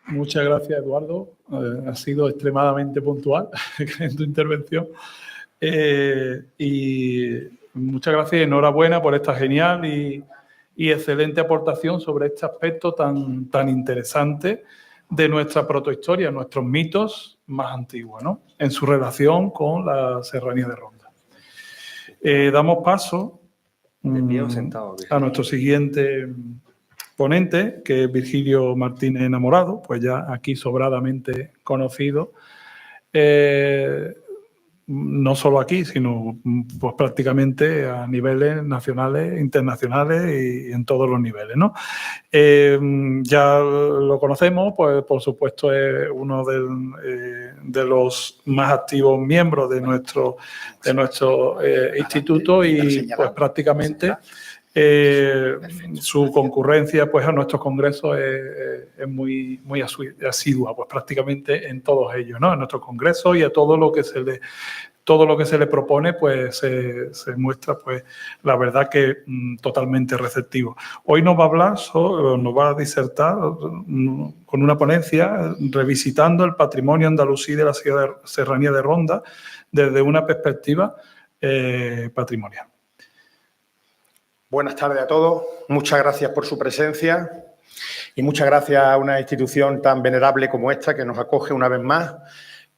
Muchas gracias, Eduardo. Has sido extremadamente puntual en tu intervención. Y muchas gracias y enhorabuena por esta genial y excelente aportación sobre este aspecto tan interesante de nuestra protohistoria, nuestros mitos más antiguos, ¿no? En su relación con la Serranía de Ronda. Damos paso a nuestro siguiente ponente, que es Virgilio Martínez Enamorado, pues ya aquí sobradamente conocido, no solo aquí, sino pues prácticamente a niveles nacionales, internacionales y en todos los niveles, ¿no? Ya lo conocemos, pues por supuesto es uno de los más activos miembros de nuestro instituto y pues prácticamente su concurrencia pues a nuestros congresos es muy asidua, pues prácticamente en todos ellos, ¿no? En nuestros congresos y a todo lo que se le propone, pues se muestra, pues la verdad que totalmente receptivo. Hoy nos va a hablar, nos va a disertar con una ponencia revisitando el patrimonio andalusí de la Serranía de Ronda desde una perspectiva patrimonial. Buenas tardes a todos. Muchas gracias por su presencia y muchas gracias a una institución tan venerable como esta que nos acoge una vez más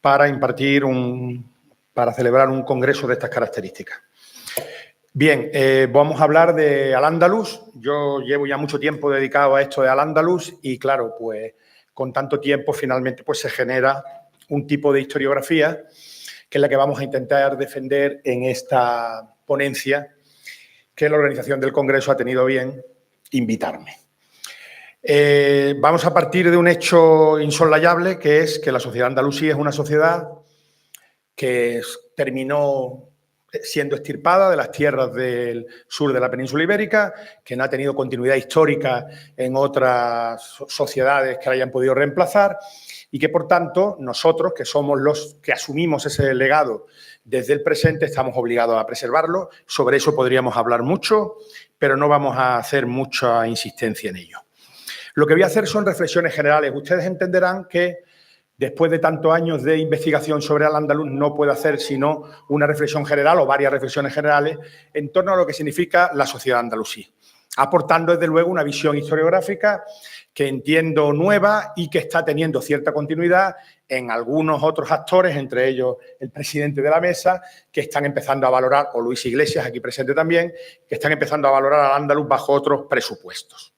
para para celebrar un congreso de estas características. Bien, vamos a hablar de Al-Ándalus. Yo llevo ya mucho tiempo dedicado a esto de Al-Ándalus y, claro, pues con tanto tiempo finalmente pues se genera un tipo de historiografía que es la que vamos a intentar defender en esta ponencia que la organización del Congreso ha tenido bien invitarme. Vamos a partir de un hecho insoslayable, que es que la sociedad andalusí es una sociedad que terminó siendo extirpada de las tierras del sur de la península ibérica, que no ha tenido continuidad histórica en otras sociedades que la hayan podido reemplazar y que, por tanto, nosotros, que somos los que asumimos ese legado desde el presente, estamos obligados a preservarlo. Sobre eso podríamos hablar mucho, pero no vamos a hacer mucha insistencia en ello. Lo que voy a hacer son reflexiones generales. Ustedes entenderán que después de tantos años de investigación sobre Al-Ándalus no puedo hacer sino una reflexión general o varias reflexiones generales en torno a lo que significa la sociedad andalusí, aportando desde luego una visión historiográfica que entiendo nueva y que está teniendo cierta continuidad en algunos otros actores, entre ellos el presidente de la mesa, que están empezando a valorar, o Luis Iglesias, aquí presente también, que están empezando a valorar al Al-Ándalus bajo otros presupuestos.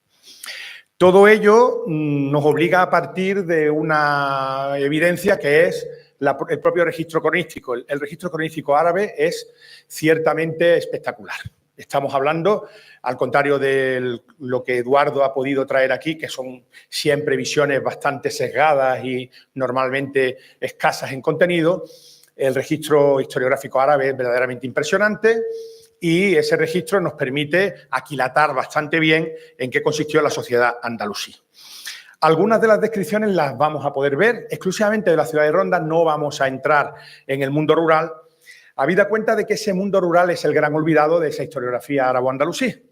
Todo ello nos obliga a partir de una evidencia que es el propio registro cronístico. El registro cronístico árabe es ciertamente espectacular. Estamos hablando, al contrario de lo que Eduardo ha podido traer aquí, que son siempre visiones bastante sesgadas y normalmente escasas en contenido, el registro historiográfico árabe es verdaderamente impresionante y ese registro nos permite aquilatar bastante bien en qué consistió la sociedad andalusí. Algunas de las descripciones las vamos a poder ver exclusivamente de la ciudad de Ronda, no vamos a entrar en el mundo rural, habida cuenta de que ese mundo rural es el gran olvidado de esa historiografía árabo-andalusí,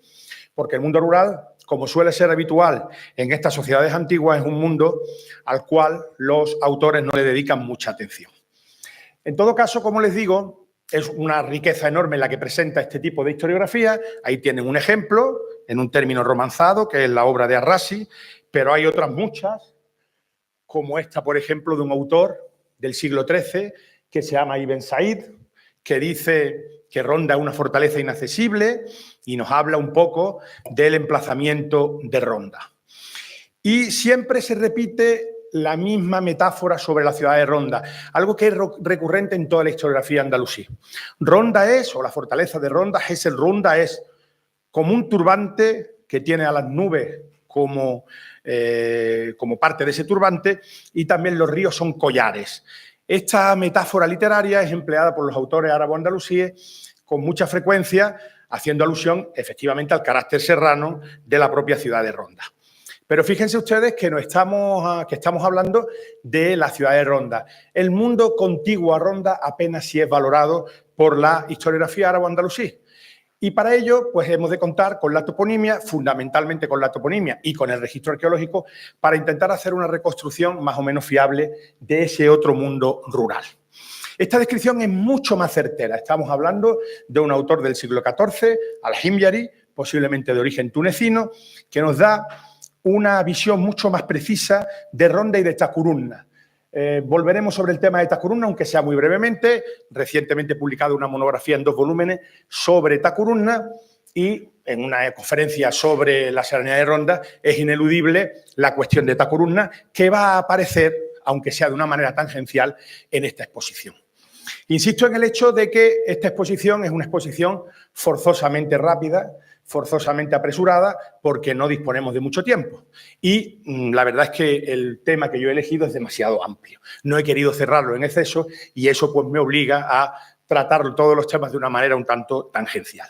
porque el mundo rural, como suele ser habitual en estas sociedades antiguas, es un mundo al cual los autores no le dedican mucha atención. En todo caso, como les digo, es una riqueza enorme la que presenta este tipo de historiografía. Ahí tienen un ejemplo, en un término romanzado, que es la obra de Arrasi, pero hay otras muchas, como esta, por ejemplo, de un autor del siglo XIII, que se llama Ibn Said, que dice que Ronda es una fortaleza inaccesible y nos habla un poco del emplazamiento de Ronda. Y siempre se repite la misma metáfora sobre la ciudad de Ronda, algo que es recurrente en toda la historiografía andalusí. Ronda es, o la fortaleza de Ronda, Ronda es como un turbante que tiene a las nubes como parte de ese turbante y también los ríos son collares. Esta metáfora literaria es empleada por los autores árabo-andalusíes con mucha frecuencia, haciendo alusión efectivamente al carácter serrano de la propia ciudad de Ronda. Pero fíjense ustedes que estamos hablando de la ciudad de Ronda. El mundo contiguo a Ronda apenas si es valorado por la historiografía árabo-andalusí. Y para ello, pues hemos de contar con la toponimia, fundamentalmente con la toponimia y con el registro arqueológico, para intentar hacer una reconstrucción más o menos fiable de ese otro mundo rural. Esta descripción es mucho más certera. Estamos hablando de un autor del siglo XIV, Al-Himyari, posiblemente de origen tunecino, que nos da una visión mucho más precisa de Ronda y de Tacurunna. Volveremos sobre el tema de Tacurunna, aunque sea muy brevemente. Recientemente he publicado una monografía en 2 volúmenes sobre Tacurunna y en una conferencia sobre la Serranía de Ronda es ineludible la cuestión de Tacurunna, que va a aparecer, aunque sea de una manera tangencial, en esta exposición. Insisto en el hecho de que esta exposición es una exposición forzosamente rápida, forzosamente apresurada, porque no disponemos de mucho tiempo. Y la verdad es que el tema que yo he elegido es demasiado amplio. No he querido cerrarlo en exceso y eso pues me obliga a tratar todos los temas de una manera un tanto tangencial.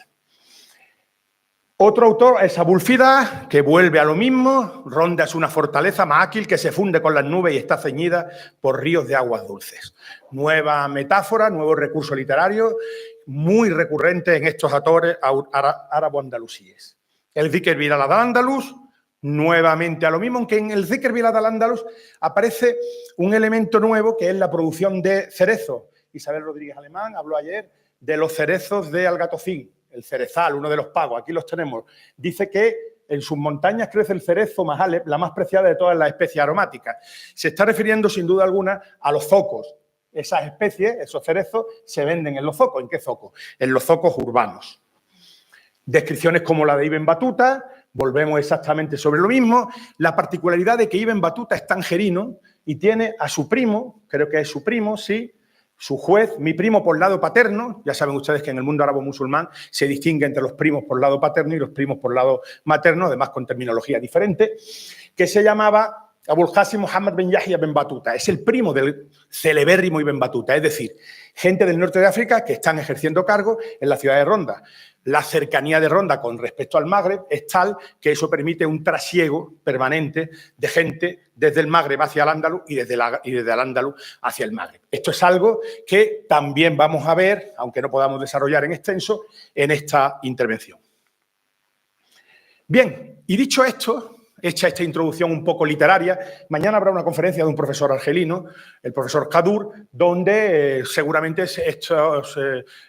Otro autor es Abul Fida, que vuelve a lo mismo. Ronda es una fortaleza maáquil que se funde con las nubes y está ceñida por ríos de aguas dulces. Nueva metáfora, nuevo recurso literario, muy recurrente en estos autores árabo-andalusíes. El Zikr Bilad al-Andalus, nuevamente a lo mismo, aunque en el Zikr Bilad al-Andalus aparece un elemento nuevo que es la producción de cerezos. Isabel Rodríguez Alemán habló ayer de los cerezos de Algatocín, el cerezal, uno de los pagos, aquí los tenemos. Dice que en sus montañas crece el cerezo majale, la más preciada de todas las especies aromáticas. Se está refiriendo, sin duda alguna, a los zocos. Esas especies, esos cerezos, se venden en los zocos. ¿En qué zocos? En los zocos urbanos. Descripciones como la de Ibn Battuta, volvemos exactamente sobre lo mismo. La particularidad de que Ibn Battuta es tangerino y tiene a su primo, creo que es su primo, sí, su juez, mi primo por lado paterno. Ya saben ustedes que en el mundo árabe musulmán se distingue entre los primos por lado paterno y los primos por lado materno, además con terminología diferente, que se llamaba Abul Qasim Muhammad bin Yahya bin Battuta. Es el primo del celebérrimo Ibn Battuta, es decir, gente del norte de África que están ejerciendo cargo en la ciudad de Ronda. La cercanía de Ronda con respecto al Magreb es tal que eso permite un trasiego permanente de gente desde el Magreb hacia el Andalus y desde el Andalus hacia el Magreb. Esto es algo que también vamos a ver, aunque no podamos desarrollar en extenso, en esta intervención. Bien, y dicho esto, hecha esta introducción un poco literaria, mañana habrá una conferencia de un profesor argelino, el profesor Kadur, donde seguramente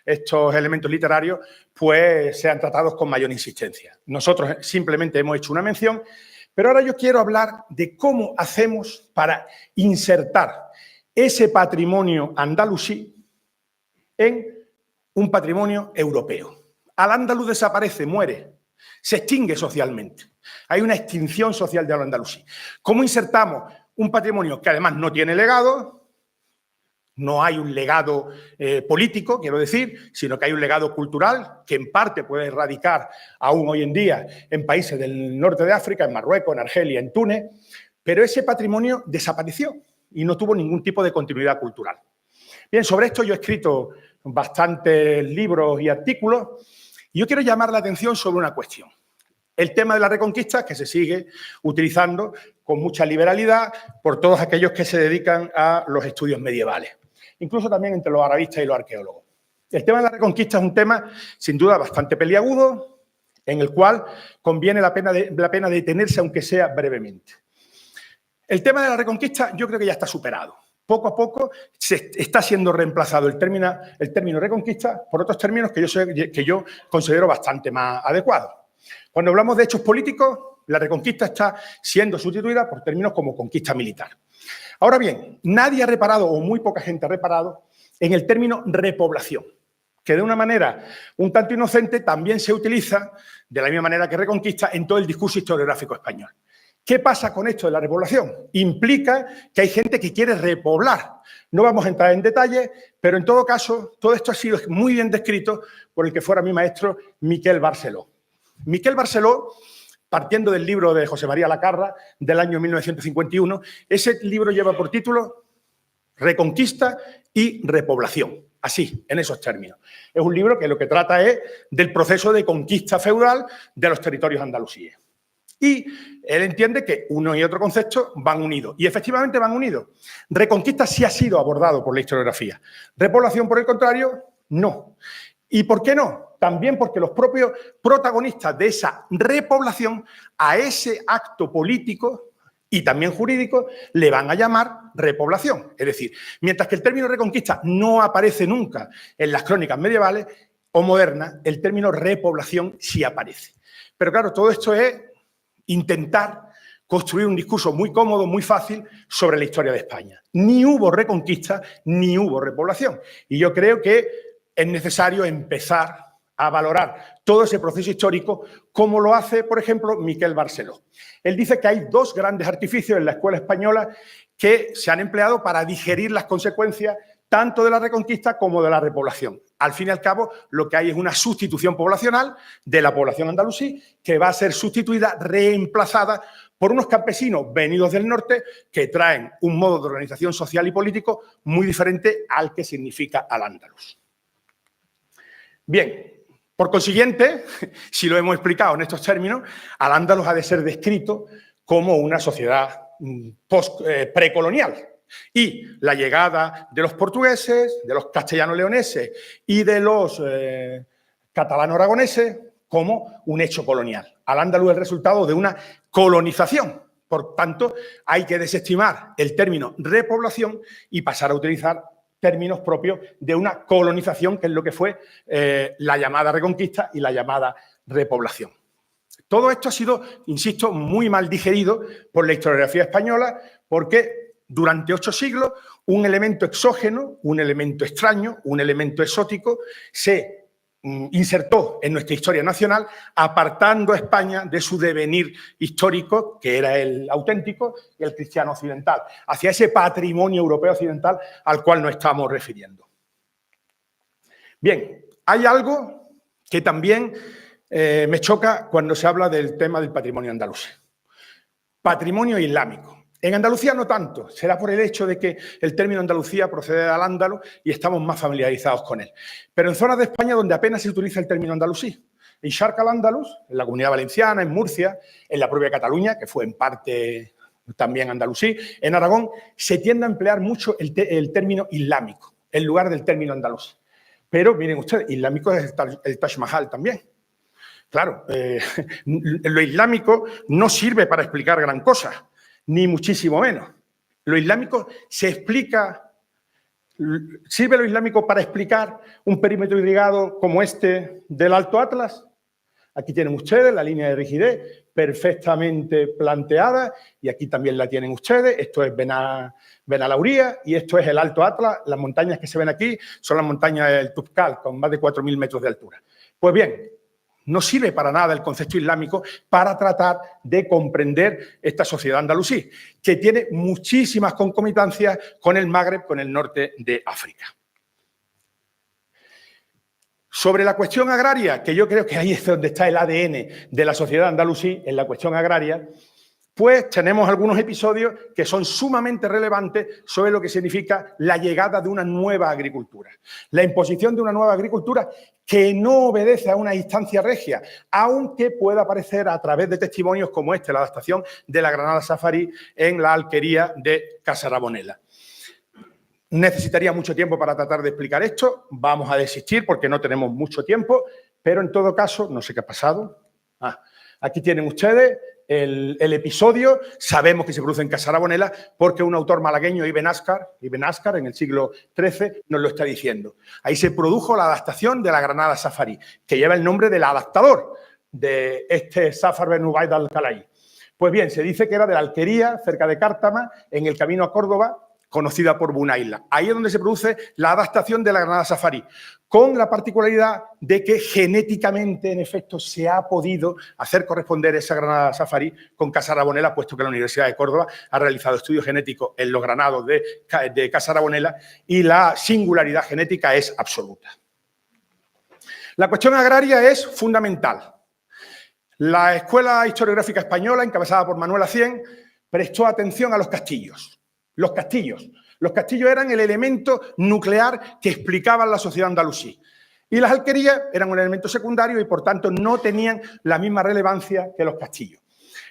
estos elementos literarios pues, sean tratados con mayor insistencia. Nosotros simplemente hemos hecho una mención, pero ahora yo quiero hablar de cómo hacemos para insertar ese patrimonio andalusí en un patrimonio europeo. Al-Ándalus desaparece, muere, se extingue socialmente. Hay una extinción social de Al-Andalusí. ¿Cómo insertamos un patrimonio que además no tiene legado? No hay un legado político, quiero decir, sino que hay un legado cultural que en parte puede radicar aún hoy en día en países del norte de África, en Marruecos, en Argelia, en Túnez, pero ese patrimonio desapareció y no tuvo ningún tipo de continuidad cultural. Bien, sobre esto yo he escrito bastantes libros y artículos y yo quiero llamar la atención sobre una cuestión. El tema de la Reconquista, que se sigue utilizando con mucha liberalidad por todos aquellos que se dedican a los estudios medievales, incluso también entre los arabistas y los arqueólogos. El tema de la Reconquista es un tema, sin duda, bastante peliagudo, en el cual conviene la pena detenerse, aunque sea brevemente. El tema de la Reconquista yo creo que ya está superado. Poco a poco se está siendo reemplazado el término Reconquista por otros términos que yo considero bastante más adecuados. Cuando hablamos de hechos políticos, la Reconquista está siendo sustituida por términos como conquista militar. Ahora bien, nadie ha reparado, o muy poca gente ha reparado, en el término repoblación, que de una manera un tanto inocente también se utiliza, de la misma manera que Reconquista, en todo el discurso historiográfico español. ¿Qué pasa con esto de la repoblación? Implica que hay gente que quiere repoblar. No vamos a entrar en detalle, pero en todo caso, todo esto ha sido muy bien descrito por el que fuera mi maestro, Miquel Barceló. Miquel Barceló, partiendo del libro de José María Lacarra del año 1951, ese libro lleva por título Reconquista y repoblación, así, en esos términos. Es un libro que lo que trata es del proceso de conquista feudal de los territorios andalusíes. Y él entiende que uno y otro concepto van unidos, y efectivamente van unidos. Reconquista sí ha sido abordado por la historiografía. Repoblación, por el contrario, no. ¿Y por qué no? también porque los propios protagonistas de esa repoblación a ese acto político y también jurídico le van a llamar repoblación. Es decir, mientras que el término reconquista no aparece nunca en las crónicas medievales o modernas, el término repoblación sí aparece. Pero claro, todo esto es intentar construir un discurso muy cómodo, muy fácil sobre la historia de España. Ni hubo reconquista, ni hubo repoblación. Y yo creo que es necesario empezar a valorar todo ese proceso histórico, como lo hace, por ejemplo, Miquel Barceló. Él dice que hay dos grandes artificios en la escuela española que se han empleado para digerir las consecuencias tanto de la reconquista como de la repoblación. Al fin y al cabo, lo que hay es una sustitución poblacional de la población andalusí que va a ser sustituida, reemplazada por unos campesinos venidos del norte que traen un modo de organización social y político muy diferente al que significa al-Ándalus. Bien, por consiguiente, si lo hemos explicado en estos términos, al-Ándalus ha de ser descrito como una sociedad precolonial. Y la llegada de los portugueses, de los castellano-leoneses y de los catalano-aragoneses como un hecho colonial. Al-Ándalus es el resultado de una colonización. Por tanto, hay que desestimar el término repoblación y pasar a utilizar términos propios de una colonización, que es lo que fue la llamada reconquista y la llamada repoblación. Todo esto ha sido, insisto, muy mal digerido por la historiografía española, porque durante 8 siglos un elemento exógeno, un elemento extraño, un elemento exótico se insertó en nuestra historia nacional, apartando a España de su devenir histórico, que era el auténtico, y el cristiano occidental, hacia ese patrimonio europeo occidental al cual nos estamos refiriendo. Bien, hay algo que también me choca cuando se habla del tema del patrimonio andaluz. Patrimonio islámico. En Andalucía no tanto, será por el hecho de que el término Andalucía procede del ándalus y estamos más familiarizados con él. Pero en zonas de España donde apenas se utiliza el término andalusí, en Xarca al-Ándalus, en la Comunidad Valenciana, en Murcia, en la propia Cataluña, que fue en parte también andalusí, en Aragón, se tiende a emplear mucho el término islámico en lugar del término andaluz. Pero miren ustedes, islámico es el Taj Mahal también. Claro, lo islámico no sirve para explicar gran cosa, ni muchísimo menos. Lo islámico se explica, ¿sirve lo islámico para explicar un perímetro irrigado como este del Alto Atlas? Aquí tienen ustedes la línea de rigidez perfectamente planteada y aquí también la tienen ustedes. Esto es Benalauría y esto es el Alto Atlas. Las montañas que se ven aquí son las montañas del Tubcal, con más de 4.000 metros de altura. Pues bien, no sirve para nada el concepto islámico para tratar de comprender esta sociedad andalusí, que tiene muchísimas concomitancias con el Magreb, con el norte de África. Sobre la cuestión agraria, que yo creo que ahí es donde está el ADN de la sociedad andalusí, en la cuestión agraria, pues tenemos algunos episodios que son sumamente relevantes sobre lo que significa la llegada de una nueva agricultura. La imposición de una nueva agricultura que no obedece a una instancia regia, aunque pueda aparecer a través de testimonios como este, la adaptación de la granada safarí en la alquería de Casarabonela. Necesitaría mucho tiempo para tratar de explicar esto, vamos a desistir porque no tenemos mucho tiempo, pero en todo caso, no sé qué ha pasado. Aquí tienen ustedes el episodio, sabemos que se produce en Casarabonela porque un autor malagueño, Ibn Ascar, en el siglo XIII, nos lo está diciendo. Ahí se produjo la adaptación de la granada safarí, que lleva el nombre del adaptador de este Zafar Ben Ubaid al-Kalaí. Pues bien, se dice que era de la alquería, cerca de Cártama, en el camino a Córdoba, conocida por Bunaila. Ahí es donde se produce la adaptación de la granada safarí, con la particularidad de que genéticamente, en efecto, se ha podido hacer corresponder esa granada safarí con Casarabonela, puesto que la Universidad de Córdoba ha realizado estudios genéticos en los granados de Casarabonela y la singularidad genética es absoluta. La cuestión agraria es fundamental. La Escuela Historiográfica Española, encabezada por Manuel Acién, prestó atención a los castillos. Los castillos eran el elemento nuclear que explicaban la sociedad andalusí. Y las alquerías eran un elemento secundario y, por tanto, no tenían la misma relevancia que los castillos.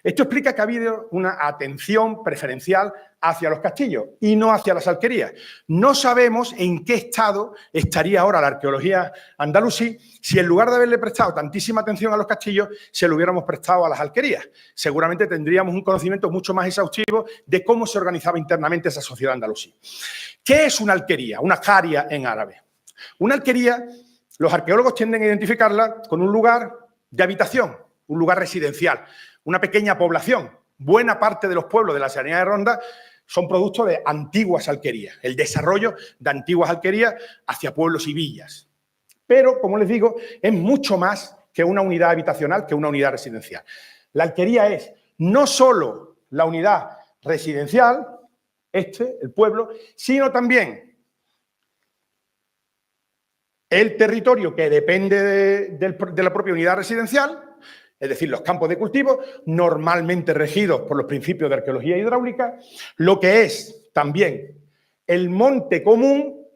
Esto explica que ha habido una atención preferencial hacia los castillos y no hacia las alquerías. No sabemos en qué estado estaría ahora la arqueología andalusí si en lugar de haberle prestado tantísima atención a los castillos, se lo hubiéramos prestado a las alquerías. Seguramente tendríamos un conocimiento mucho más exhaustivo de cómo se organizaba internamente esa sociedad andalusí. ¿Qué es una alquería? Una qaria en árabe. Una alquería, los arqueólogos tienden a identificarla con un lugar de habitación, un lugar residencial, una pequeña población. Buena parte de los pueblos de la Serranía de Ronda son producto de antiguas alquerías, el desarrollo de antiguas alquerías hacia pueblos y villas. Pero, como les digo, es mucho más que una unidad habitacional, que una unidad residencial. La alquería es no solo la unidad residencial, el pueblo, sino también el territorio que depende de la propia unidad residencial, es decir, los campos de cultivo, normalmente regidos por los principios de arqueología hidráulica, lo que es también el monte común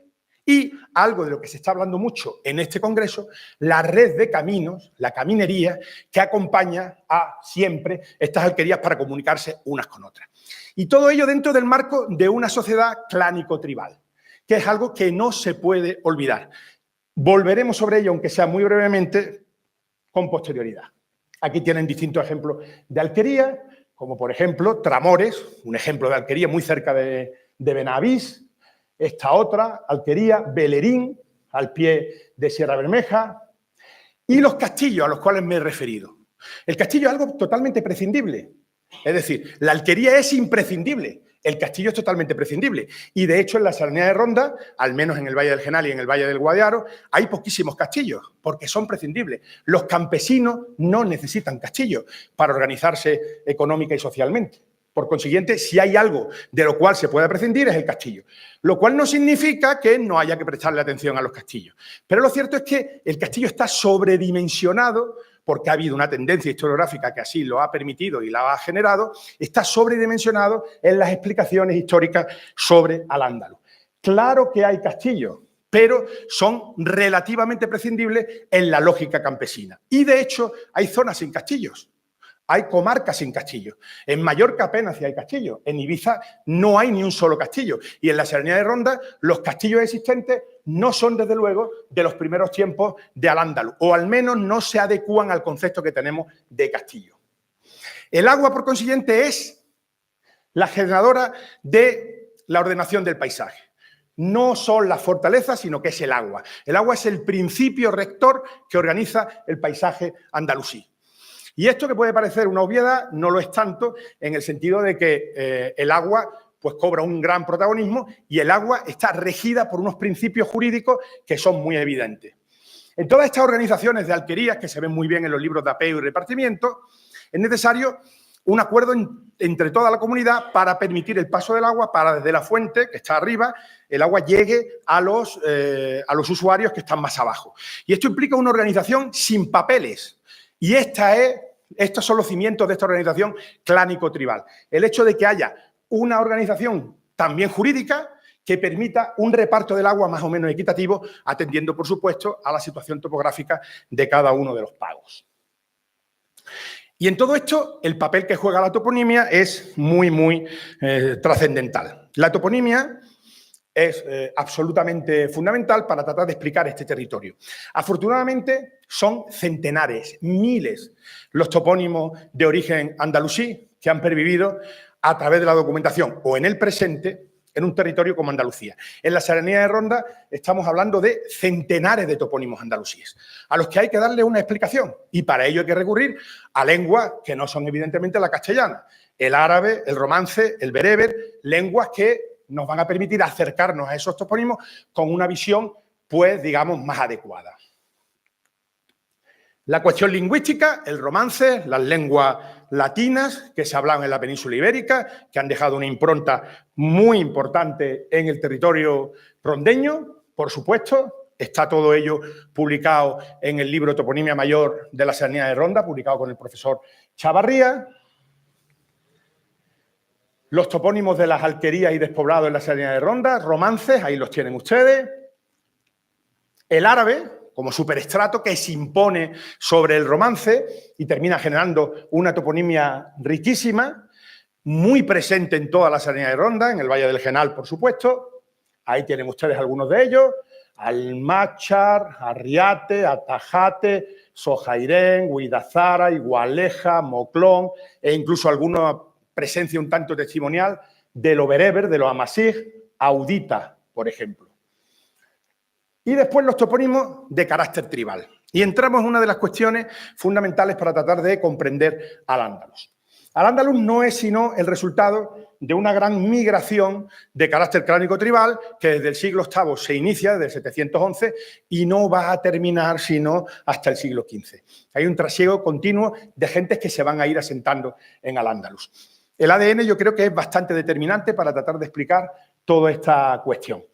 y algo de lo que se está hablando mucho en este congreso, la red de caminos, la caminería, que acompaña a siempre estas alquerías para comunicarse unas con otras. Y todo ello dentro del marco de una sociedad clánico-tribal, que es algo que no se puede olvidar. Volveremos sobre ello, aunque sea muy brevemente, con posterioridad. Aquí tienen distintos ejemplos de alquería, como por ejemplo Tramores, un ejemplo de alquería muy cerca de Benavís. Esta otra, alquería, Bellerín, al pie de Sierra Bermeja. Y los castillos a los cuales me he referido. El castillo es algo totalmente prescindible. Es decir, la alquería es imprescindible. El castillo es totalmente prescindible. Y de hecho en la Serranía de Ronda, al menos en el Valle del Genal y en el Valle del Guadiaro, hay poquísimos castillos porque son prescindibles. Los campesinos no necesitan castillos para organizarse económica y socialmente. Por consiguiente, si hay algo de lo cual se puede prescindir es el castillo. Lo cual no significa que no haya que prestarle atención a los castillos. Pero lo cierto es que el castillo está sobredimensionado porque ha habido una tendencia historiográfica que así lo ha permitido y la ha generado, está sobredimensionado en las explicaciones históricas sobre Al-Ándalus. Claro que hay castillos, pero son relativamente prescindibles en la lógica campesina. Y de hecho hay zonas sin castillos. Hay comarcas sin castillos. En Mallorca apenas sí hay castillos. En Ibiza no hay ni un solo castillo. Y en la Serranía de Ronda los castillos existentes no son, desde luego, de los primeros tiempos de Al-Ándalus. O al menos no se adecúan al concepto que tenemos de castillo. El agua, por consiguiente, es la generadora de la ordenación del paisaje. No son las fortalezas, sino que es el agua. El agua es el principio rector que organiza el paisaje andalusí. Y esto, que puede parecer una obviedad, no lo es tanto en el sentido de que el agua pues cobra un gran protagonismo y el agua está regida por unos principios jurídicos que son muy evidentes. En todas estas organizaciones de alquerías, que se ven muy bien en los libros de apeo y repartimiento, es necesario un acuerdo entre toda la comunidad para permitir el paso del agua, para desde la fuente, que está arriba, el agua llegue a los usuarios que están más abajo. Y esto implica una organización sin papeles. Y estos son los cimientos de esta organización clánico-tribal. El hecho de que haya una organización también jurídica que permita un reparto del agua más o menos equitativo, atendiendo, por supuesto, a la situación topográfica de cada uno de los pagos. Y en todo esto, el papel que juega la toponimia es muy trascendental. La toponimia es absolutamente fundamental para tratar de explicar este territorio. Afortunadamente, son centenares, miles, los topónimos de origen andalusí que han pervivido a través de la documentación o en el presente en un territorio como Andalucía. En la Serranía de Ronda estamos hablando de centenares de topónimos andalusíes, a los que hay que darle una explicación y para ello hay que recurrir a lenguas que no son evidentemente la castellana, el árabe, el romance, el bereber, lenguas que nos van a permitir acercarnos a esos topónimos con una visión, pues, digamos, más adecuada. La cuestión lingüística, el romance, las lenguas latinas que se hablan en la península ibérica, que han dejado una impronta muy importante en el territorio rondeño, por supuesto. Está todo ello publicado en el libro Toponimia Mayor de la Serranía de Ronda, publicado con el profesor Chavarría. Los topónimos de las alquerías y despoblados en la Serranía de Ronda, romances, ahí los tienen ustedes. El árabe, como superestrato que se impone sobre el romance y termina generando una toponimia riquísima, muy presente en toda la Serranía de Ronda, en el Valle del Genal, por supuesto. Ahí tienen ustedes algunos de ellos: Almáchar, Arriate, Atajate, Sojairén, Huidazara, Igualeja, Moclón, e incluso alguna presencia un tanto testimonial de lo bereber, de lo amasig, Audita, por ejemplo. Y después los topónimos de carácter tribal. Y entramos en una de las cuestiones fundamentales para tratar de comprender Al-Ándalus. Al-Ándalus no es sino el resultado de una gran migración de carácter clánico-tribal que desde el siglo VIII se inicia, desde el 711, y no va a terminar sino hasta el siglo XV. Hay un trasiego continuo de gentes que se van a ir asentando en Al-Ándalus. El ADN yo creo que es bastante determinante para tratar de explicar toda esta cuestión.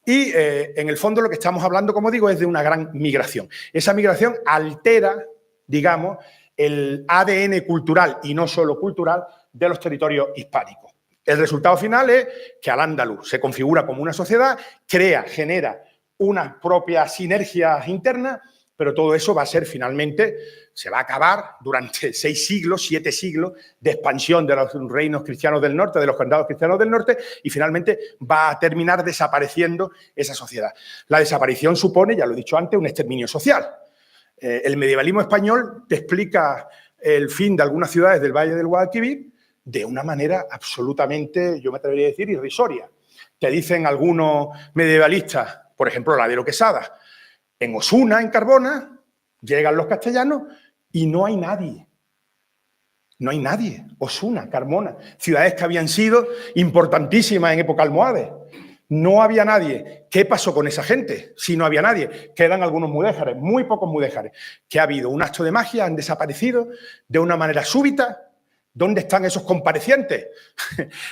Y en el fondo lo que estamos hablando, como digo, es de una gran migración. Esa migración altera, digamos, el ADN cultural, y no solo cultural, de los territorios hispánicos. El resultado final es que Al-Ándalus se configura como una sociedad, genera unas propias sinergias internas, pero todo eso va a ser finalmente, se va a acabar durante 6 siglos, 7 siglos de expansión de los reinos cristianos del norte, de los condados cristianos del norte, y finalmente va a terminar desapareciendo esa sociedad. La desaparición supone, ya lo he dicho antes, un exterminio social. El medievalismo español te explica el fin de algunas ciudades del Valle del Guadalquivir de una manera absolutamente, yo me atrevería a decir, irrisoria. Te dicen algunos medievalistas, por ejemplo, Ladero Quesada, en Osuna, en Carbona, llegan los castellanos y no hay nadie. No hay nadie. Osuna, Carmona, ciudades que habían sido importantísimas en época almohade. No había nadie. ¿Qué pasó con esa gente? Si no había nadie, quedan algunos mudéjares, muy pocos mudéjares. ¿Que ha habido? ¿Un acto de magia? ¿Han desaparecido de una manera súbita? ¿Dónde están esos comparecientes?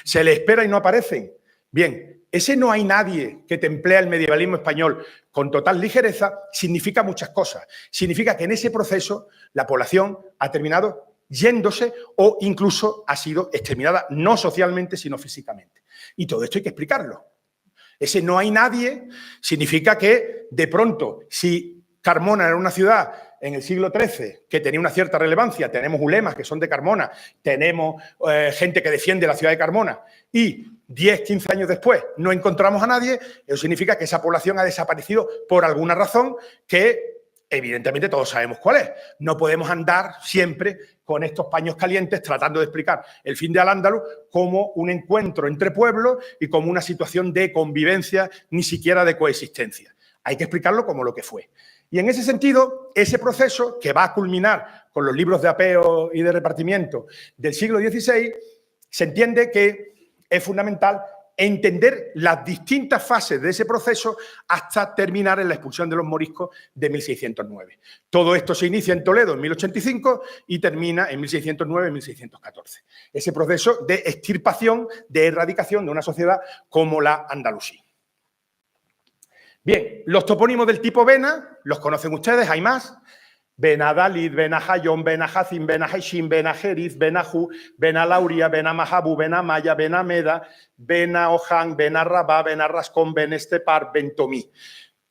Se les espera y no aparecen. Bien, ese no hay nadie que te emplea el medievalismo español con total ligereza significa muchas cosas. Significa que en ese proceso la población ha terminado yéndose o incluso ha sido exterminada, no socialmente, sino físicamente. Y todo esto hay que explicarlo. Ese no hay nadie significa que, de pronto, si Carmona era una ciudad en el siglo XIII que tenía una cierta relevancia, tenemos ulemas que son de Carmona, tenemos gente que defiende la ciudad de Carmona, y 10, 15 años después no encontramos a nadie, eso significa que esa población ha desaparecido por alguna razón que evidentemente todos sabemos cuál es. No podemos andar siempre con estos paños calientes tratando de explicar el fin de Al-Ándalus como un encuentro entre pueblos y como una situación de convivencia, ni siquiera de coexistencia. Hay que explicarlo como lo que fue. Y en ese sentido, ese proceso que va a culminar con los libros de apeo y de repartimiento del siglo XVI, se entiende que es fundamental entender las distintas fases de ese proceso hasta terminar en la expulsión de los moriscos de 1609. Todo esto se inicia en Toledo en 1085 y termina en 1609-1614. Ese proceso de extirpación, de erradicación de una sociedad como la andalusí. Bien, los topónimos del tipo Bena, los conocen ustedes, hay más. Benadalid, Benajayón, Benajacin, Benajeshim, Benajeriz, Benajú, Benalauria, Benamahabu, Benamaya, Benameda, Benaojan, Benarrabá, Benarrascón, Benestepar, Bentomí.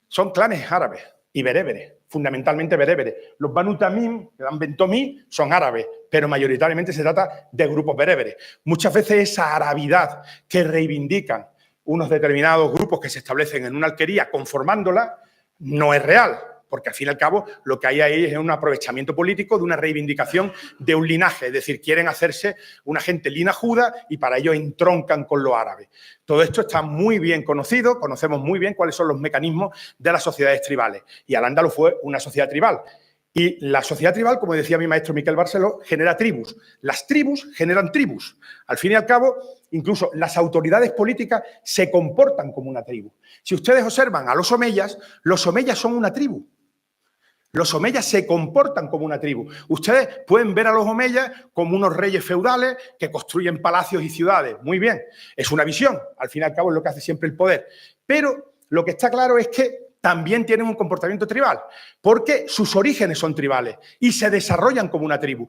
Son clanes árabes y bereberes, fundamentalmente bereberes. Los Banu Tamim, que dan Bentomí, son árabes, pero mayoritariamente se trata de grupos bereberes. Muchas veces esa arabidad que reivindican unos determinados grupos que se establecen en una alquería conformándola, no es real, porque al fin y al cabo lo que hay ahí es un aprovechamiento político de una reivindicación de un linaje, es decir, quieren hacerse una gente linajuda y para ello entroncan con lo árabe. Todo esto está muy bien conocido, conocemos muy bien cuáles son los mecanismos de las sociedades tribales, y Al-Ándalus fue una sociedad tribal. Y la sociedad tribal, como decía mi maestro Miquel Barceló, genera tribus. Las tribus generan tribus. Al fin y al cabo, incluso las autoridades políticas se comportan como una tribu. Si ustedes observan a los omeyas son una tribu. Los omeyas se comportan como una tribu. Ustedes pueden ver a los omeyas como unos reyes feudales que construyen palacios y ciudades. Muy bien, es una visión. Al fin y al cabo es lo que hace siempre el poder. Pero lo que está claro es que también tienen un comportamiento tribal, porque sus orígenes son tribales y se desarrollan como una tribu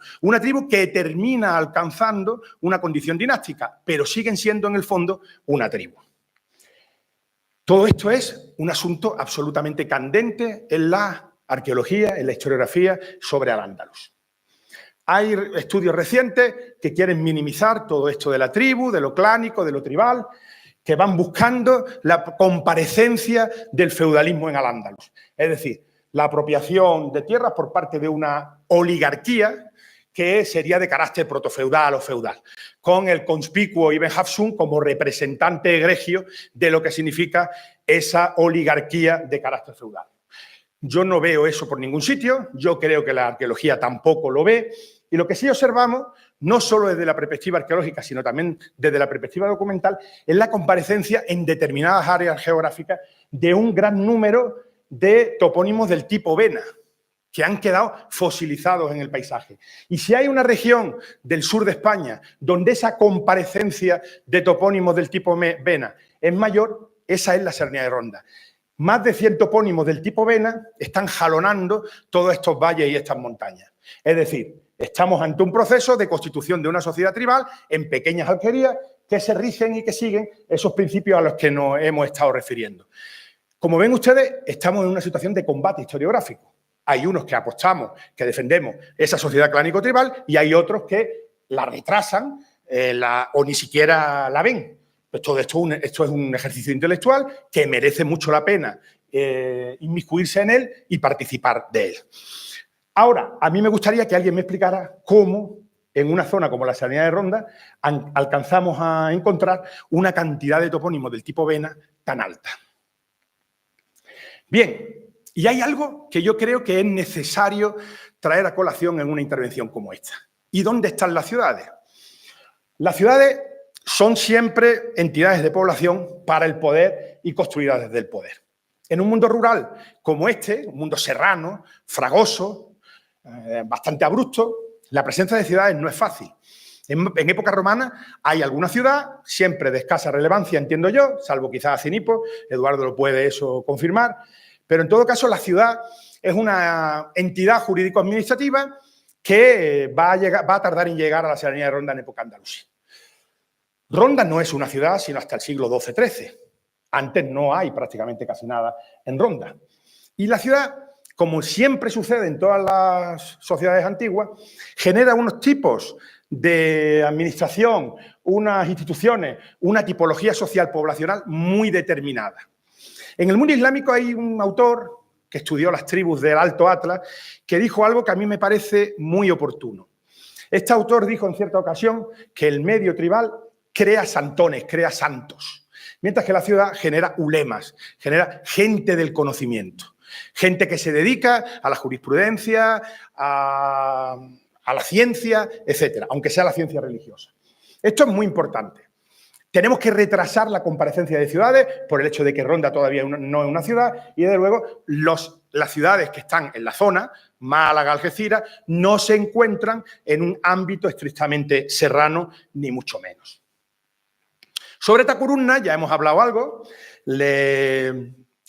que termina alcanzando una condición dinástica, pero siguen siendo en el fondo una tribu. Todo esto es un asunto absolutamente candente en la arqueología, en la historiografía sobre Al-Ándalus. Hay estudios recientes que quieren minimizar todo esto de la tribu, de lo clánico, de lo tribal, que van buscando la comparecencia del feudalismo en Al-Ándalus. Es decir, la apropiación de tierras por parte de una oligarquía que sería de carácter protofeudal o feudal, con el conspicuo Ibn Hafsun como representante egregio de lo que significa esa oligarquía de carácter feudal. Yo no veo eso por ningún sitio, yo creo que la arqueología tampoco lo ve, y lo que sí observamos, no solo desde la perspectiva arqueológica, sino también desde la perspectiva documental, es la comparecencia en determinadas áreas geográficas de un gran número de topónimos del tipo Vena, que han quedado fosilizados en el paisaje. Y si hay una región del sur de España donde esa comparecencia de topónimos del tipo Vena es mayor, esa es la Serranía de Ronda. Más de 100 topónimos del tipo Vena están jalonando todos estos valles y estas montañas. Es decir, estamos ante un proceso de constitución de una sociedad tribal en pequeñas alquerías que se rigen y que siguen esos principios a los que nos hemos estado refiriendo. Como ven ustedes, estamos en una situación de combate historiográfico. Hay unos que apostamos, que defendemos esa sociedad clánico-tribal y hay otros que la retrasan o ni siquiera la ven. Pues todo esto es un ejercicio intelectual que merece mucho la pena inmiscuirse en él y participar de él. Ahora, a mí me gustaría que alguien me explicara cómo en una zona como la Serranía de Ronda alcanzamos a encontrar una cantidad de topónimos del tipo Vena tan alta. Bien, y hay algo que yo creo que es necesario traer a colación en una intervención como esta. ¿Y dónde están las ciudades? Las ciudades son siempre entidades de población para el poder y construidas desde el poder. En un mundo rural como este, un mundo serrano, fragoso, bastante abrupto, la presencia de ciudades no es fácil. En época romana hay alguna ciudad, siempre de escasa relevancia, entiendo yo, salvo quizás Cinipo, Eduardo lo puede eso confirmar, pero en todo caso la ciudad es una entidad jurídico-administrativa que va a tardar en llegar a la Serranía de Ronda en época andalusí. Ronda no es una ciudad sino hasta el siglo XII-XIII. Antes no hay prácticamente casi nada en Ronda. Y la ciudad, como siempre sucede en todas las sociedades antiguas, genera unos tipos de administración, unas instituciones, una tipología social poblacional muy determinada. En el mundo islámico hay un autor que estudió las tribus del Alto Atlas que dijo algo que a mí me parece muy oportuno. Este autor dijo en cierta ocasión que el medio tribal crea santones, crea santos, mientras que la ciudad genera ulemas, genera gente del conocimiento, gente que se dedica a la jurisprudencia, a la ciencia, etcétera, aunque sea la ciencia religiosa. Esto es muy importante. Tenemos que retrasar la comparecencia de ciudades por el hecho de que Ronda todavía no es una ciudad y, desde luego, las ciudades que están en la zona, Málaga, Algeciras, no se encuentran en un ámbito estrictamente serrano, ni mucho menos. Sobre Tacuruna ya hemos hablado algo. Les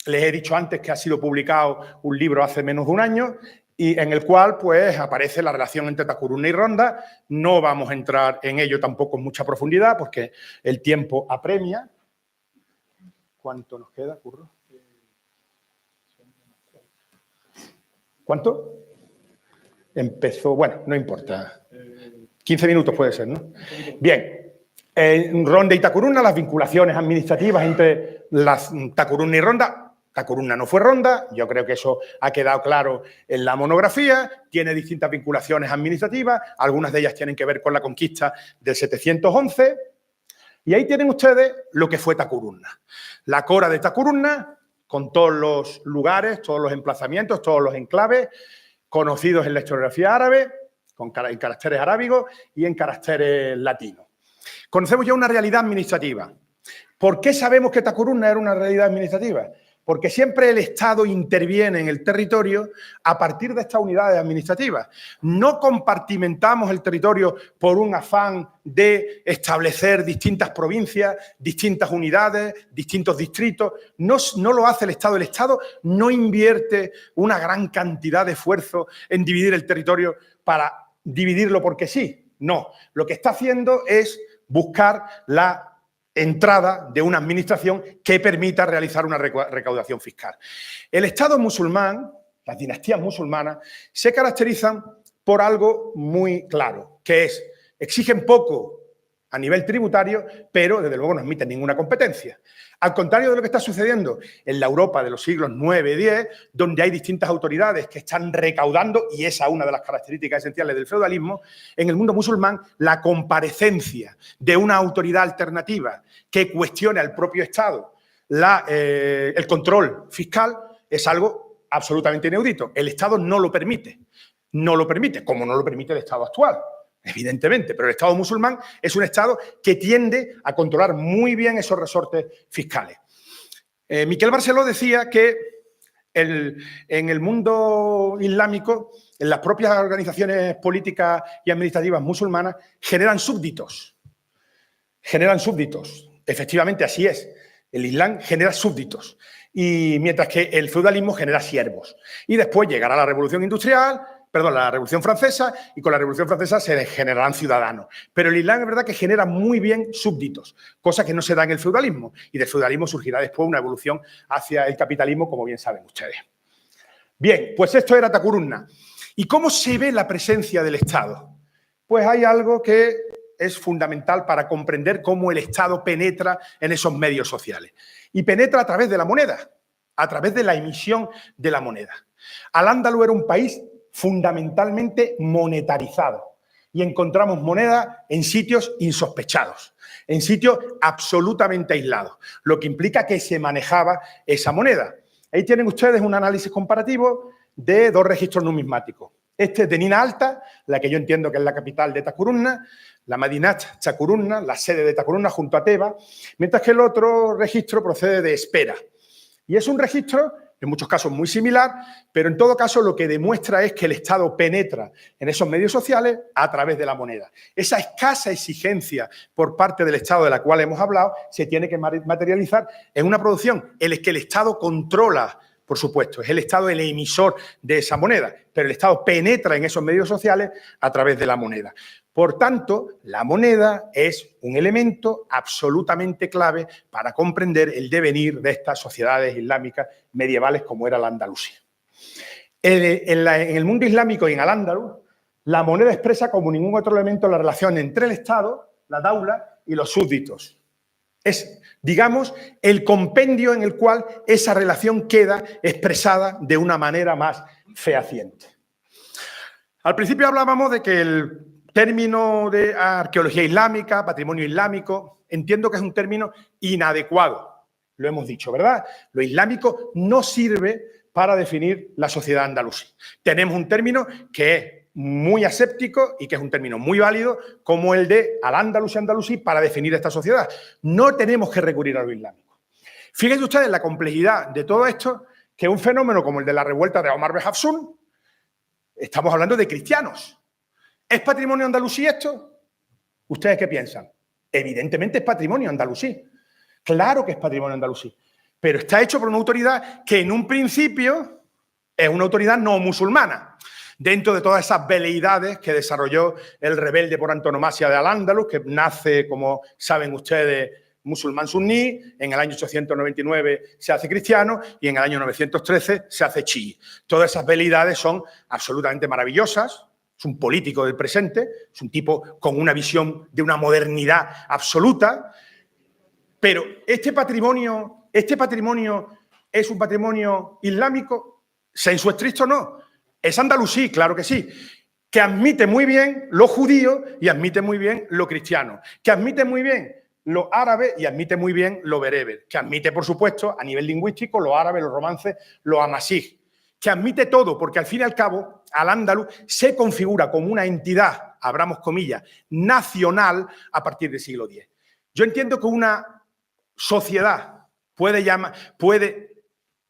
he dicho antes que ha sido publicado un libro hace menos de un año y en el cual pues aparece la relación entre Tacuruna y Ronda. No vamos a entrar en ello tampoco en mucha profundidad porque el tiempo apremia. ¿Cuánto nos queda, Curro? ¿Cuánto? Empezó, bueno, no importa. 15 minutos puede ser, ¿no? Bien. En Ronda y Tacuruna, las vinculaciones administrativas entre Tacuruna y Ronda. Tacuruna no fue Ronda, yo creo que eso ha quedado claro en la monografía, tiene distintas vinculaciones administrativas, algunas de ellas tienen que ver con la conquista del 711, y ahí tienen ustedes lo que fue Tacuruna. La cora de Tacuruna, con todos los lugares, todos los emplazamientos, todos los enclaves, conocidos en la historiografía árabe, en caracteres arábigos y en caracteres latinos. Conocemos ya una realidad administrativa. ¿Por qué sabemos que Tacuruna era una realidad administrativa? Porque siempre el Estado interviene en el territorio a partir de estas unidades administrativas. No compartimentamos el territorio por un afán de establecer distintas provincias, distintas unidades, distintos distritos. No lo hace el Estado. El Estado no invierte una gran cantidad de esfuerzo en dividir el territorio para dividirlo porque sí. No, lo que está haciendo es buscar la entrada de una administración que permita realizar una recaudación fiscal. El Estado musulmán, las dinastías musulmanas, se caracterizan por algo muy claro, que es, exigen poco a nivel tributario, pero desde luego no admiten ninguna competencia. Al contrario de lo que está sucediendo en la Europa de los siglos IX y X, donde hay distintas autoridades que están recaudando, y esa es una de las características esenciales del feudalismo, en el mundo musulmán la comparecencia de una autoridad alternativa que cuestione al propio Estado el control fiscal es algo absolutamente inaudito. El Estado no lo permite, como no lo permite el Estado actual. Evidentemente, pero el Estado musulmán es un Estado que tiende a controlar muy bien esos resortes fiscales. Miquel Barceló decía que en el mundo islámico, en las propias organizaciones políticas y administrativas musulmanas, generan súbditos. Generan súbditos. Efectivamente, así es. El Islam genera súbditos. Y mientras que el feudalismo genera siervos. Y después llegará la Revolución Industrial, la Revolución Francesa, y con la Revolución Francesa se generarán ciudadanos. Pero el Islam es verdad que genera muy bien súbditos, cosa que no se da en el feudalismo. Y del feudalismo surgirá después una evolución hacia el capitalismo, como bien saben ustedes. Bien, pues esto era Tacurunna. ¿Y cómo se ve la presencia del Estado? Pues hay algo que es fundamental para comprender cómo el Estado penetra en esos medios sociales. Y penetra a través de la moneda, a través de la emisión de la moneda. Al-Ándalus era un país fundamentalmente monetarizado y encontramos moneda en sitios insospechados, en sitios absolutamente aislados, lo que implica que se manejaba esa moneda. Ahí tienen ustedes un análisis comparativo de dos registros numismáticos. Este es de Nina Alta, la que yo entiendo que es la capital de Tacurunna, la Madinat Tacurunna, la sede de Tacurunna junto a Teba, mientras que el otro registro procede de Espera. Y es un registro en muchos casos muy similar, pero en todo caso lo que demuestra es que el Estado penetra en esos medios sociales a través de la moneda. Esa escasa exigencia por parte del Estado de la cual hemos hablado se tiene que materializar en una producción en la que el Estado controla, por supuesto, es el Estado el emisor de esa moneda, pero el Estado penetra en esos medios sociales a través de la moneda. Por tanto, la moneda es un elemento absolutamente clave para comprender el devenir de estas sociedades islámicas medievales como era la Andalucía. En el mundo islámico y en Al-Ándalus, la moneda expresa como ningún otro elemento la relación entre el Estado, la daula y los súbditos. Es, digamos, el compendio en el cual esa relación queda expresada de una manera más fehaciente. Al principio hablábamos de que el término de arqueología islámica, patrimonio islámico, entiendo que es un término inadecuado. Lo hemos dicho, ¿verdad? Lo islámico no sirve para definir la sociedad andalusí. Tenemos un término que es muy aséptico y que es un término muy válido como el de Al-Ándalus y Andalusí para definir esta sociedad. No tenemos que recurrir a lo islámico. Fíjense ustedes la complejidad de todo esto, que un fenómeno como el de la revuelta de Omar Behafsun, estamos hablando de cristianos. ¿Es patrimonio andalusí esto? ¿Ustedes qué piensan? Evidentemente es patrimonio andalusí. Claro que es patrimonio andalusí. Pero está hecho por una autoridad que en un principio es una autoridad no musulmana. Dentro de todas esas veleidades que desarrolló el rebelde por antonomasia de Al-Ándalus, que nace, como saben ustedes, musulmán suní, en el año 899 se hace cristiano y en el año 913 se hace chií. Todas esas veleidades son absolutamente maravillosas. Es un político del presente, es un tipo con una visión de una modernidad absoluta, pero este patrimonio es un patrimonio islámico, en su estricto no, es andalusí, claro que sí, que admite muy bien lo judío y admite muy bien lo cristiano, que admite muy bien lo árabe y admite muy bien lo bereber, que admite, por supuesto, a nivel lingüístico, lo árabe, los romances, lo amasí, que admite todo, porque al fin y al cabo Al-Ándalus se configura como una entidad, abramos comillas, nacional a partir del siglo X. Yo entiendo que una sociedad puede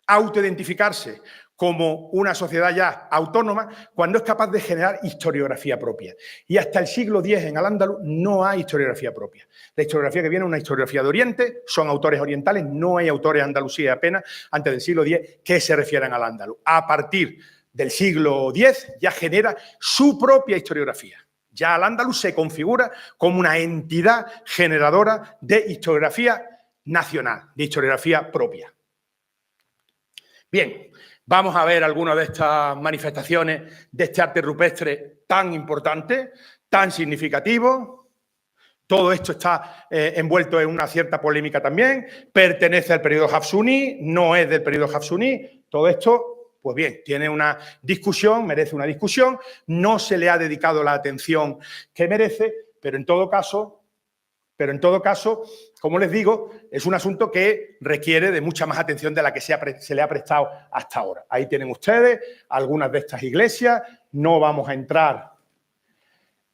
autoidentificarse como una sociedad ya autónoma cuando es capaz de generar historiografía propia. Y hasta el siglo X en Al-Ándalus no hay historiografía propia. La historiografía que viene es una historiografía de Oriente, son autores orientales, no hay autores andalusíes apenas antes del siglo X que se refieran al Al-Ándalus. A partir del siglo X ya genera su propia historiografía. Ya Al-Ándalus se configura como una entidad generadora de historiografía nacional, de historiografía propia. Bien, vamos a ver algunas de estas manifestaciones de este arte rupestre tan importante, tan significativo. Todo esto está envuelto en una cierta polémica también. Pertenece al periodo Hafsuní, no es del periodo Hafsuní. Todo esto, pues bien, tiene una discusión, merece una discusión. No se le ha dedicado la atención que merece, pero en todo caso, como les digo, es un asunto que requiere de mucha más atención de la que se le ha prestado hasta ahora. Ahí tienen ustedes algunas de estas iglesias. No vamos a entrar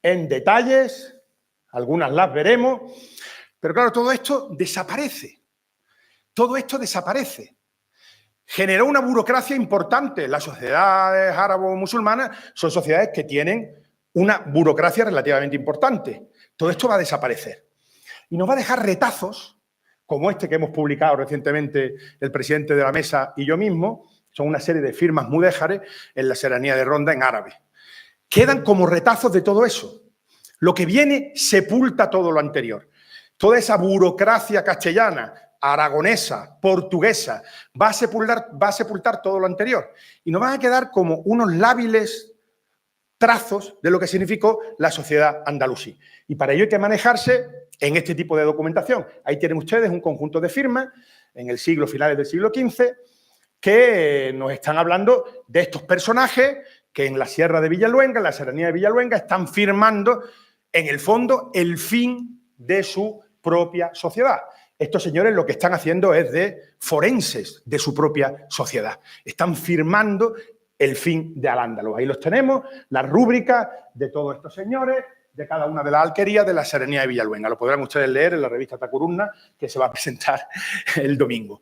en detalles. Algunas las veremos, pero claro, todo esto desaparece. Todo esto desaparece. Generó una burocracia importante. Las sociedades árabo-musulmanas son sociedades que tienen una burocracia relativamente importante. Todo esto va a desaparecer. Y nos va a dejar retazos, como este que hemos publicado recientemente el presidente de la mesa y yo mismo. Son una serie de firmas mudéjares en la serranía de Ronda, en árabe. Quedan como retazos de todo eso. Lo que viene sepulta todo lo anterior. Toda esa burocracia castellana, aragonesa, portuguesa, va a sepultar todo lo anterior. Y nos van a quedar como unos lábiles trazos de lo que significó la sociedad andalusí. Y para ello hay que manejarse en este tipo de documentación. Ahí tienen ustedes un conjunto de firmas en el siglo, finales del siglo XV, que nos están hablando de estos personajes que en la sierra de Villaluenga, en la serranía de Villaluenga, están firmando en el fondo, el fin de su propia sociedad. Estos señores lo que están haciendo es de forenses de su propia sociedad. Están firmando el fin de Al-Ándalus. Ahí los tenemos, las rúbricas de todos estos señores, de cada una de las alquerías de la serranía de Villaluenga. Lo podrán ustedes leer en la revista Tacurumna, que se va a presentar el domingo.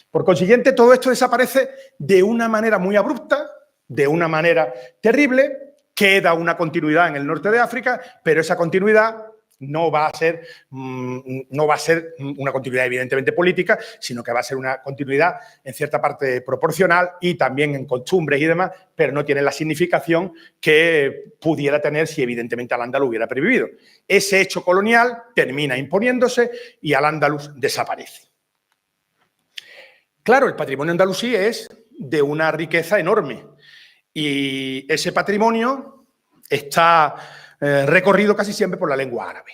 Por consiguiente, todo esto desaparece de una manera muy abrupta, de una manera terrible. Queda una continuidad en el norte de África, pero esa continuidad no va a ser una continuidad evidentemente política, sino que va a ser una continuidad en cierta parte proporcional y también en costumbres y demás, pero no tiene la significación que pudiera tener si evidentemente Al-Ándalus hubiera pervivido. Ese hecho colonial termina imponiéndose y Al-Ándalus desaparece. Claro, el patrimonio andalusí es de una riqueza enorme. Y ese patrimonio está recorrido casi siempre por la lengua árabe.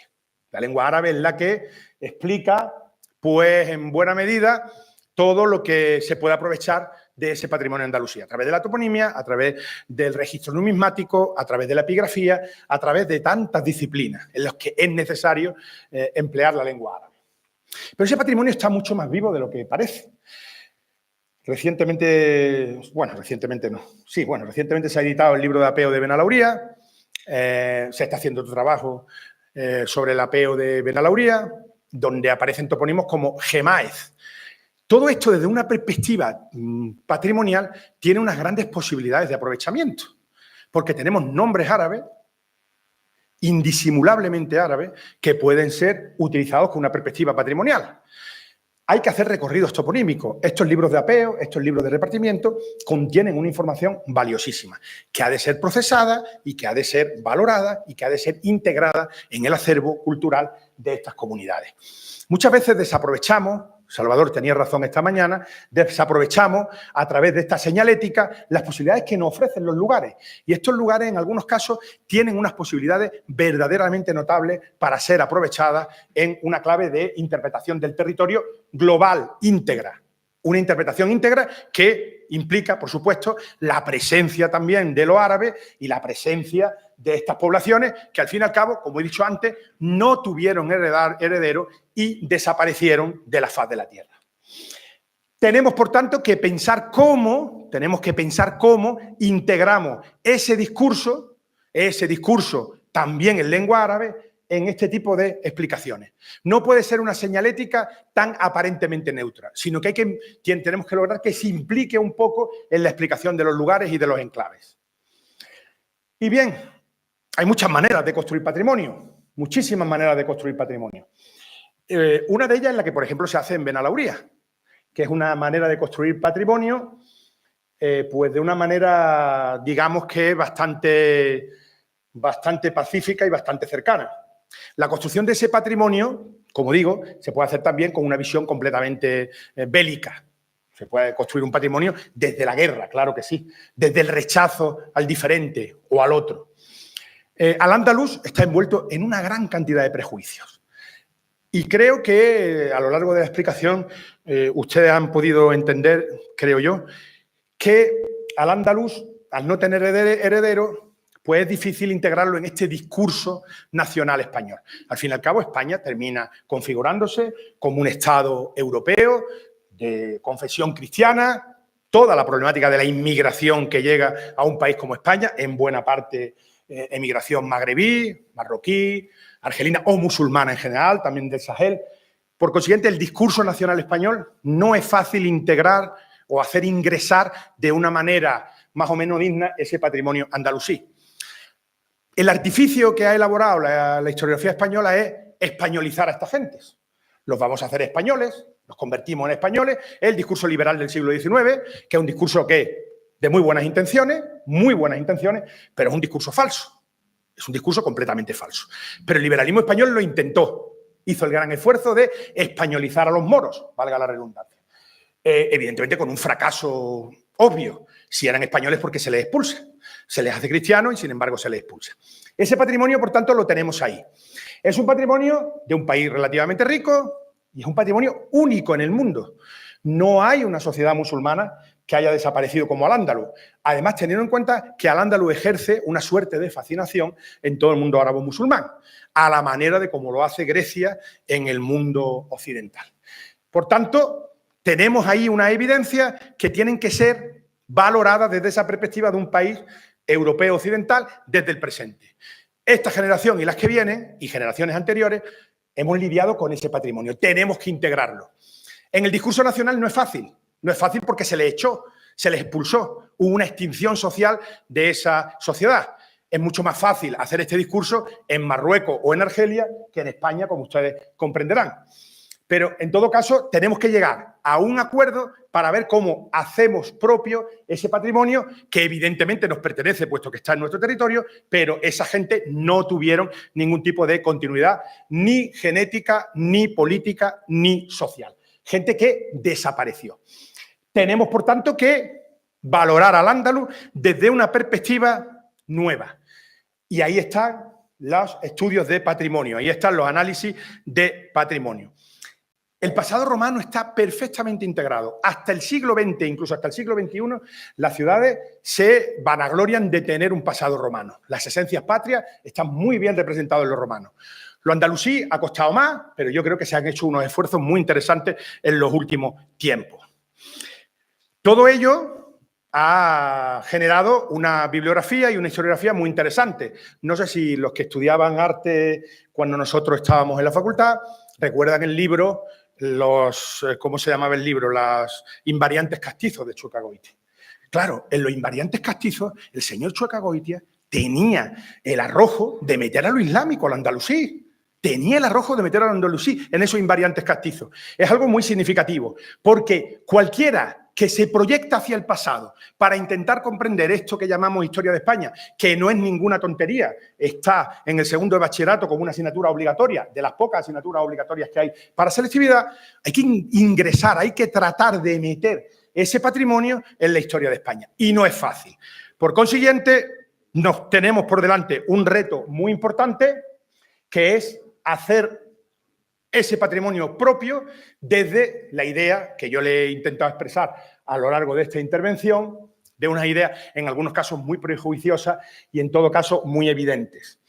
La lengua árabe es la que explica, pues, en buena medida, todo lo que se puede aprovechar de ese patrimonio andalusí, a través de la toponimia, a través del registro numismático, a través de la epigrafía, a través de tantas disciplinas en las que es necesario emplear la lengua árabe. Pero ese patrimonio está mucho más vivo de lo que parece. Recientemente se ha editado el libro de apeo de Benalauría, se está haciendo otro trabajo sobre el apeo de Benalauría, donde aparecen topónimos como Gemaez. Todo esto desde una perspectiva patrimonial tiene unas grandes posibilidades de aprovechamiento, porque tenemos nombres árabes, indisimulablemente árabes, que pueden ser utilizados con una perspectiva patrimonial. Hay que hacer recorridos toponímicos. Estos libros de apeo, estos libros de repartimiento, contienen una información valiosísima, que ha de ser procesada y que ha de ser valorada y que ha de ser integrada en el acervo cultural de estas comunidades. Muchas veces desaprovechamos, Salvador tenía razón esta mañana, desaprovechamos a través de esta señalética las posibilidades que nos ofrecen los lugares. Y estos lugares, en algunos casos, tienen unas posibilidades verdaderamente notables para ser aprovechadas en una clave de interpretación del territorio global, íntegra. Una interpretación íntegra que implica, por supuesto, la presencia también de los árabes y la presencia de estas poblaciones que, al fin y al cabo, como he dicho antes, no tuvieron heredero y desaparecieron de la faz de la tierra. Tenemos, por tanto, que pensar cómo integramos ese discurso también en lengua árabe, en este tipo de explicaciones. No puede ser una señalética tan aparentemente neutra, sino que tenemos que lograr que se implique un poco en la explicación de los lugares y de los enclaves. Y bien, hay muchas maneras de construir patrimonio, muchísimas maneras de construir patrimonio. Una de ellas es la que, por ejemplo, se hace en Benalauría, que es una manera de construir patrimonio, pues de una manera, digamos que bastante bastante pacífica y bastante cercana. La construcción de ese patrimonio, como digo, se puede hacer también con una visión completamente bélica. Se puede construir un patrimonio desde la guerra, claro que sí, desde el rechazo al diferente o al otro. Al-Ándalus está envuelto en una gran cantidad de prejuicios. Y creo que a lo largo de la explicación ustedes han podido entender, creo yo, que Al-Ándalus, al no tener heredero, pues es difícil integrarlo en este discurso nacional español. Al fin y al cabo, España termina configurándose como un Estado europeo de confesión cristiana, toda la problemática de la inmigración que llega a un país como España, en buena parte emigración magrebí, marroquí, argelina o musulmana en general, también del Sahel. Por consiguiente, el discurso nacional español no es fácil integrar o hacer ingresar de una manera más o menos digna ese patrimonio andalusí. El artificio que ha elaborado la historiografía española es españolizar a estas gentes. Los vamos a hacer españoles, los convertimos en españoles. Es el discurso liberal del siglo XIX, que es un discurso que de muy buenas intenciones, pero es un discurso falso. Es un discurso completamente falso. Pero el liberalismo español lo intentó. Hizo el gran esfuerzo de españolizar a los moros, valga la redundancia. Evidentemente con un fracaso obvio. Si eran españoles, porque se les expulsa. Se les hace cristianos y, sin embargo, se les expulsa. Ese patrimonio, por tanto, lo tenemos ahí. Es un patrimonio de un país relativamente rico y es un patrimonio único en el mundo. No hay una sociedad musulmana que haya desaparecido como Al-Ándalus. Además, teniendo en cuenta que Al-Ándalus ejerce una suerte de fascinación en todo el mundo árabe-musulmán, a la manera de como lo hace Grecia en el mundo occidental. Por tanto, tenemos ahí una evidencia que tienen que ser valoradas desde esa perspectiva de un país europeo occidental desde el presente. Esta generación y las que vienen, y generaciones anteriores, hemos lidiado con ese patrimonio. Tenemos que integrarlo. En el discurso nacional no es fácil. No es fácil porque se les echó, se les expulsó. Hubo una extinción social de esa sociedad. Es mucho más fácil hacer este discurso en Marruecos o en Argelia que en España, como ustedes comprenderán. Pero, en todo caso, tenemos que llegar a un acuerdo para ver cómo hacemos propio ese patrimonio que evidentemente nos pertenece, puesto que está en nuestro territorio, pero esa gente no tuvieron ningún tipo de continuidad, ni genética, ni política, ni social. Gente que desapareció. Tenemos, por tanto, que valorar al Al-Ándalus desde una perspectiva nueva. Y ahí están los estudios de patrimonio, ahí están los análisis de patrimonio. El pasado romano está perfectamente integrado. Hasta el siglo XX, incluso hasta el siglo XXI, las ciudades se vanaglorian de tener un pasado romano. Las esencias patrias están muy bien representadas en los romanos. Lo andalusí ha costado más, pero yo creo que se han hecho unos esfuerzos muy interesantes en los últimos tiempos. Todo ello ha generado una bibliografía y una historiografía muy interesante. No sé si los que estudiaban arte cuando nosotros estábamos en la facultad recuerdan el libro, ¿cómo se llamaba el libro? Los invariantes castizos de Chueca-Goitia. Claro, en los invariantes castizos, el señor Chueca-Goitia tenía el arrojo de meter a lo islámico, al andalusí. Tenía el arrojo de meter a lo andalusí en esos invariantes castizos. Es algo muy significativo, porque cualquiera que se proyecta hacia el pasado para intentar comprender esto que llamamos historia de España, que no es ninguna tontería, está en el segundo de bachillerato como una asignatura obligatoria, de las pocas asignaturas obligatorias que hay para selectividad, hay que ingresar, hay que tratar de meter ese patrimonio en la historia de España. Y no es fácil. Por consiguiente, nos tenemos por delante un reto muy importante, que es hacer ese patrimonio propio desde la idea que yo le he intentado expresar a lo largo de esta intervención, de unas ideas en algunos casos muy prejuiciosas y en todo caso muy evidentes.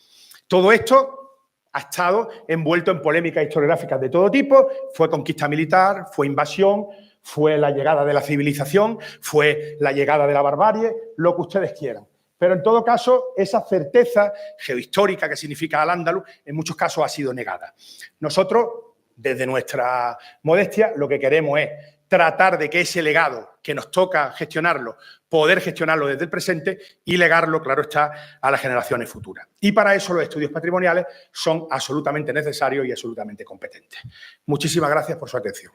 Todo esto ha estado envuelto en polémicas historiográficas de todo tipo, fue conquista militar, fue invasión, fue la llegada de la civilización, fue la llegada de la barbarie, lo que ustedes quieran. Pero en todo caso, esa certeza geohistórica que significa Al-Ándalus, en muchos casos ha sido negada. Nosotros, desde nuestra modestia, lo que queremos es tratar de que ese legado que nos toca gestionarlo, poder gestionarlo desde el presente y legarlo, claro está, a las generaciones futuras. Y para eso los estudios patrimoniales son absolutamente necesarios y absolutamente competentes. Muchísimas gracias por su atención.